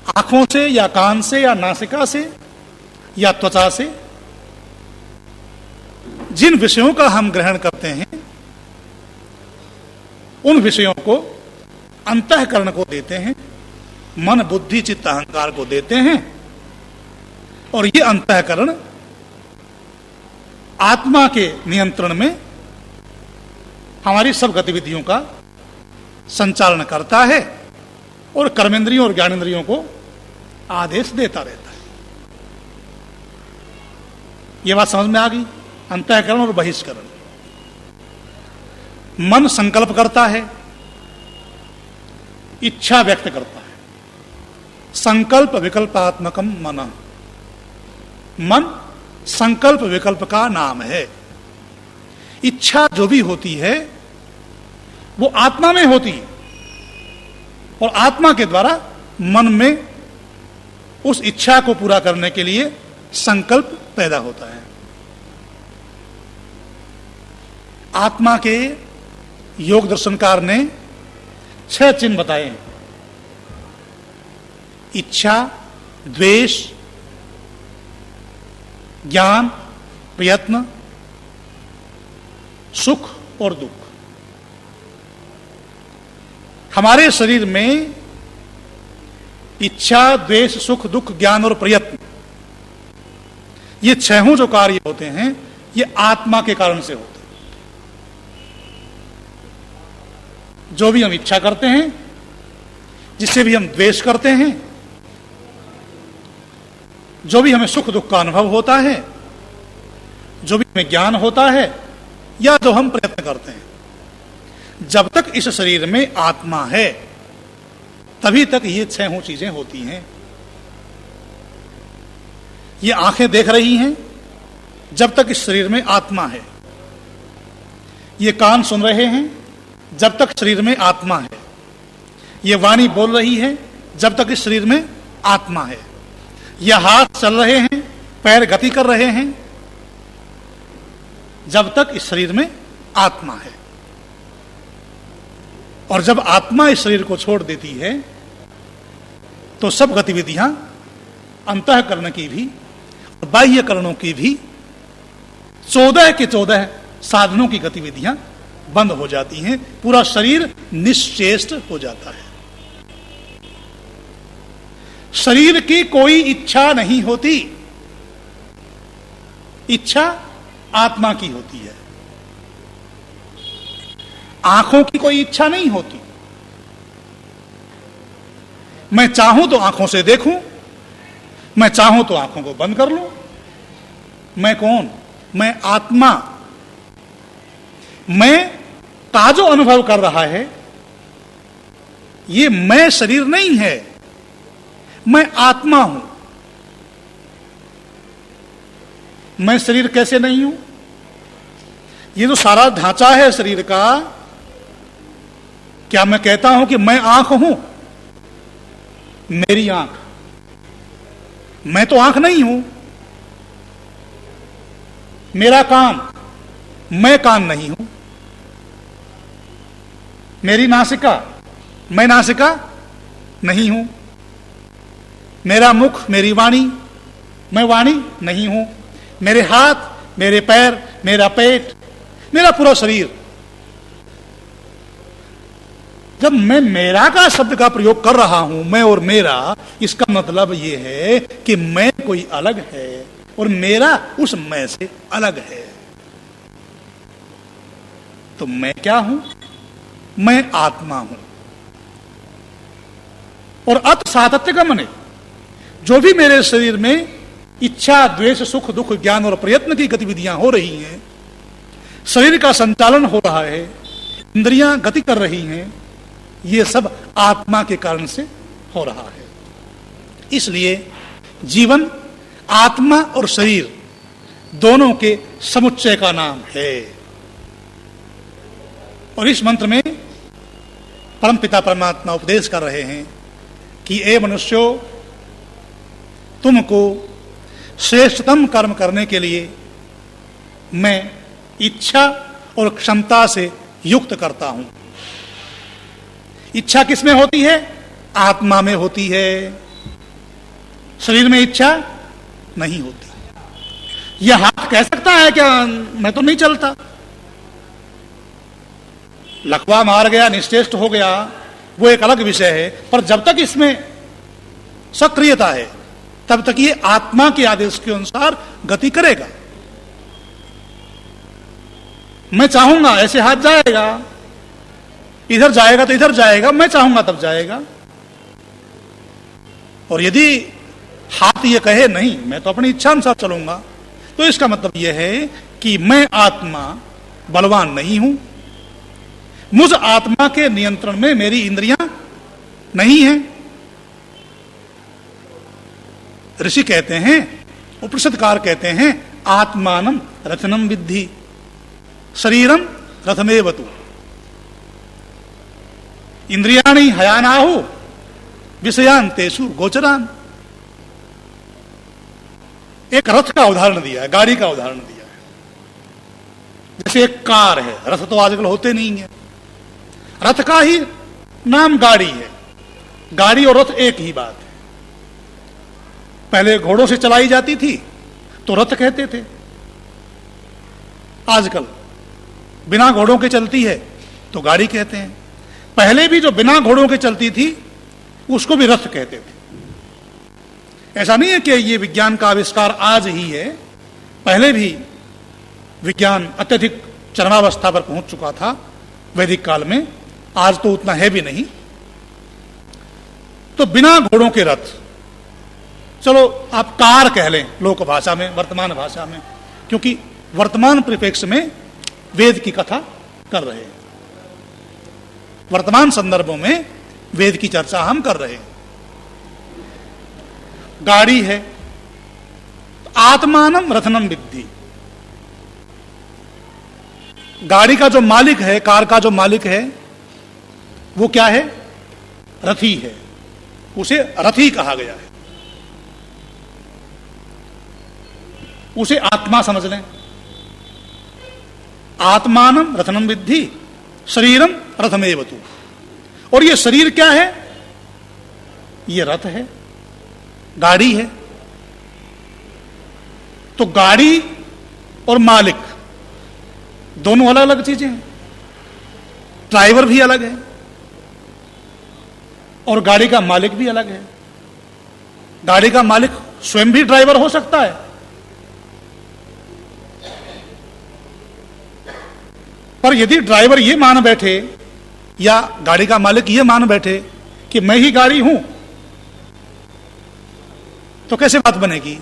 आंखों से या कान से या नासिका से या त्वचा से जिन विषयों का हम ग्रहण करते हैं उन विषयों को अंतःकरण को देते हैं, मन बुद्धि चित्त अहंकार को देते हैं, और ये अंतःकरण आत्मा के नियंत्रण में हमारी सब गतिविधियों का संचालन करता है और कर्मेंद्रियों और ज्ञानेंद्रियों को आदेश देता रहता है। यह बात समझ में आ गई? अंतःकरण और बहिष्करण। मन संकल्प करता है, इच्छा व्यक्त करता है। संकल्प विकल्पात्मकम मन, मन संकल्प विकल्प का नाम है। इच्छा जो भी होती है वो आत्मा में होती है और आत्मा के द्वारा मन में उस इच्छा को पूरा करने के लिए संकल्प पैदा होता है। आत्मा के योग दर्शनकार ने 6 चिन्ह बताए हैं। इच्छा, द्वेष, ज्ञान, प्रयत्न, सुख और दुख। हमारे शरीर में इच्छा, द्वेष, सुख, दुख, ज्ञान और प्रयत्न, ये 6 जो कार्य होते हैं ये आत्मा के कारण से होते हैं। जो भी हम इच्छा करते हैं, जिससे भी हम द्वेष करते हैं, जो भी हमें सुख दुख का अनुभव होता है, जो भी हमें ज्ञान होता है, या जो हम प्रयत्न करते हैं, जब तक इस शरीर में आत्मा है तभी तक ये 6 चीजें होती हैं। ये आंखें देख रही हैं जब तक इस शरीर में आत्मा है। ये कान सुन रहे हैं जब तक शरीर में आत्मा है। ये वाणी बोल रही है जब तक इस शरीर में आत्मा है। ये हाथ चल रहे हैं, पैर गति कर रहे हैं जब तक इस शरीर में आत्मा है। और जब आत्मा इस शरीर को छोड़ देती है तो सब गतिविधियां अंतःकरण की भी और बाह्य करणों की भी 14 के 14 साधनों की गतिविधियां बंद हो जाती हैं। पूरा शरीर निश्चेष्ट हो जाता है। शरीर की कोई इच्छा नहीं होती, इच्छा आत्मा की होती है। आंखों की कोई इच्छा नहीं होती। मैं चाहूं तो आंखों से देखूं, मैं चाहूं तो आंखों को बंद कर लूं। मैं कौन? मैं आत्मा। मैं का जो अनुभव कर रहा है ये मैं शरीर नहीं है, मैं आत्मा हूं। मैं शरीर कैसे नहीं हूं? ये जो सारा ढांचा है शरीर का, क्या मैं कहता हूं कि मैं आंख हूं? मेरी आंख, मैं तो आंख नहीं हूं। मेरा कान, मैं कान नहीं हूं। मेरी नासिका, मैं नासिका नहीं हूं। मेरा मुख, मेरी वाणी, मैं वाणी नहीं हूं। मेरे हाथ, मेरे पैर, मेरा पेट, मेरा पूरा शरीर। जब मैं मेरा का शब्द का प्रयोग कर रहा हूं, मैं और मेरा, इसका मतलब यह है कि मैं कोई अलग है और मेरा उस मैं से अलग है। तो मैं क्या हूं? मैं आत्मा हूं। और अत सातत्य गमने, जो भी मेरे शरीर में इच्छा, द्वेष, सुख, दुख, ज्ञान और प्रयत्न की गतिविधियां हो रही हैं, शरीर का संचालन हो रहा है, इंद्रियां गति कर रही हैं, ये सब आत्मा के कारण से हो रहा है। इसलिए जीवन आत्मा और शरीर दोनों के समुच्चय का नाम है। और इस मंत्र में परमपिता परमात्मा उपदेश कर रहे हैं कि ए मनुष्यो, तुमको श्रेष्ठतम कर्म करने के लिए मैं इच्छा और क्षमता से युक्त करता हूं। इच्छा किसमें होती है? आत्मा में होती है। शरीर में इच्छा नहीं होती। यह हाथ कह सकता है क्या मैं तो नहीं चलता, लकवा मार गया, निश्चेष्ट हो गया, वो एक अलग विषय है, पर जब तक इसमें सक्रियता है तब तक ये आत्मा के आदेश के अनुसार गति करेगा। मैं चाहूंगा ऐसे हाथ जाएगा, इधर जाएगा तो इधर जाएगा, मैं चाहूंगा तब जाएगा। और यदि हाथ ये कहे नहीं मैं तो अपनी इच्छा अनुसार चलूंगा, तो इसका मतलब यह है कि मैं आत्मा बलवान नहीं हूं, मुझ आत्मा के नियंत्रण में मेरी इंद्रियां नहीं हैं। ऋषि कहते हैं, उपनिषदकार कहते हैं, आत्मानं रथनम विद्धि शरीरम रथमेवतु इंद्रियाणि हयानाहु विषयान तेषु गोचरान। एक रथ का उदाहरण दिया है, गाड़ी का उदाहरण दिया है। जैसे एक कार है, रथ तो आजकल होते नहीं है, रथ का ही नाम गाड़ी है। गाड़ी और रथ एक ही बात है। पहले घोड़ों से चलाई जाती थी तो रथ कहते थे, आजकल बिना घोड़ों के चलती है तो गाड़ी कहते हैं। पहले भी जो बिना घोड़ों के चलती थी उसको भी रथ कहते थे। ऐसा नहीं है कि ये विज्ञान का आविष्कार आज ही है, पहले भी विज्ञान अत्यधिक चरमावस्था पर पहुंच चुका था वैदिक काल में, आज तो उतना है भी नहीं। तो बिना घोड़ों के रथ, चलो आप कार कह लें लोक भाषा में, वर्तमान भाषा में, क्योंकि वर्तमान परिप्रेक्ष्य में वेद की कथा कर रहे हैं, वर्तमान संदर्भों में वेद की चर्चा हम कर रहे हैं। गाड़ी है, आत्मानं रथनम विद्धि, गाड़ी का जो मालिक है, कार का जो मालिक है वो क्या है? रथी है, उसे रथी कहा गया है, उसे आत्मा समझ लें। आत्मानं रथनम विद्धि शरीरम रथमेवतु। और ये शरीर क्या है? ये रथ है, गाड़ी है। तो गाड़ी और मालिक दोनों अलग अलग चीजें हैं। ड्राइवर भी अलग है और गाड़ी का मालिक भी अलग है। गाड़ी का मालिक स्वयं भी ड्राइवर हो सकता है, पर यदि ड्राइवर ये मान बैठे या गाड़ी का मालिक ये मान बैठे कि मैं ही गाड़ी हूं, तो कैसे बात बनेगी?